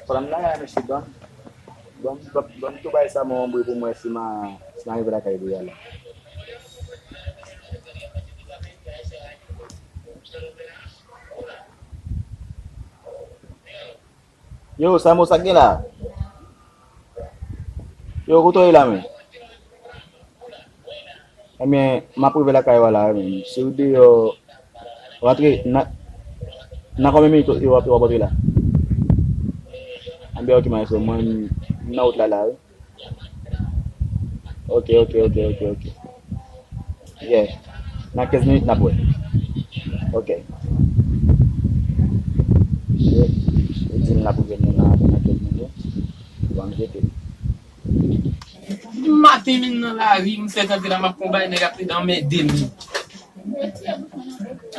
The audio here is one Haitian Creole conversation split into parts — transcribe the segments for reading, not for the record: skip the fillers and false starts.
From na ano si Don. Don tu ba sa mo mbuy po mo si ma ibra kay yala. Yo, samo sagila. Yo, kuto ilame. Kami mapu bela kay wala kami. Sudi yo watri na kami mi to iwa iwa batila. Ambe okay mai so mon na utlala. Okay. Yeah. Na 15 minutes na po. Okay. Izin na po ganyan na 15 minutes. Ibang jete. Mati min nan la ri, mwen se kante la map kombay nè rapri dan mè dem.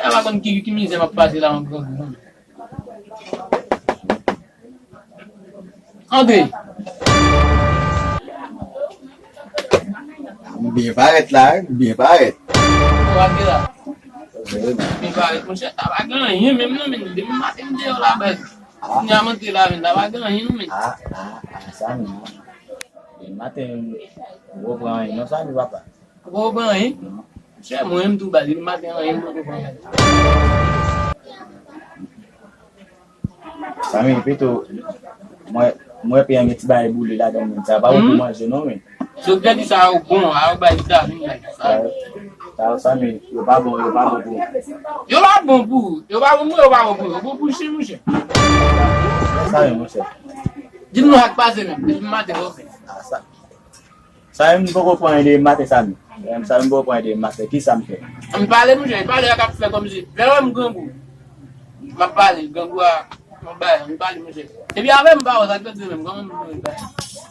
A la kon ki mize map pase la an kon. Andre, Bien paret la, bien paret. wak de la. Min paret mwen se tabak gan yin men nan men, de min mati mwen de yo la bed. Nyaman te la men, tabak gan yin men. Sami. Matin wo pran non sami wapa. Wo ban yin, se mwen mtou badi, mati an yin mwen ban. Sami pito moi pe ang itba buli la dan sa ba wo manje no men. So gadi sa ou bon, a ou badi da min like. Ta Sami yo ba bon. Yo la bon pou, yo ba bon pou, yo bon pou shi mwen she. Sami mo se. Dim nou hak pase men, de mati wo fe. Sami boko point de mate Sami. Sami boko point de mate ki Sami fe. Am pale mwen she, pale ak ap fe kom si. Vero m gangou. Ma pale, gangou a m pale mwen she. E bi ave m ba o sa kete men, gangou m ba.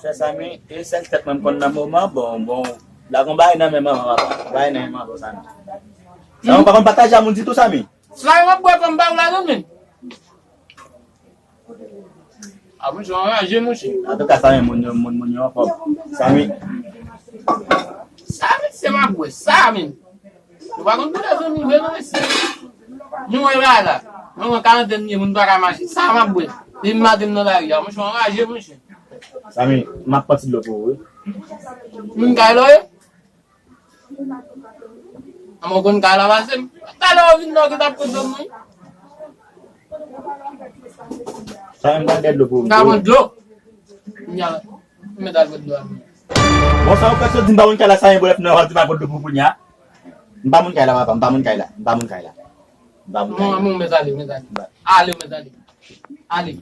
Sa Sami e sen tet man kon na moment bon. La kon bay na men mama papa. Bay na mama Sami. Sa pa kon partage mon dito Sami. Sla m bwe kon ba ou la don men. A mwen se an raje mwen she. En tout cas Sami mon yo pop. Sami Sa men se ma bwe, sa men. Yo ba kon tou la zon mi ve nan se. Mwen wè la la. Mwen kan den ni mwen baka machi. Sa ma bwe. De m maten nan la ya, mwen se an raje mwen she. Sami ma pati lo po. Mwen kay lo ye. Amo kon kay la basem. Kay la vin nou ki tap koto mwen. Sami ma dead lo po. Nga mwen dlo. Nya, mwen dal koto do. Mo sa ka so dimba mun kala Sami bolef no hal dimba ko do punya. Mbamun kay la. Mwen mwen dali. Ali mwen dali. Ali.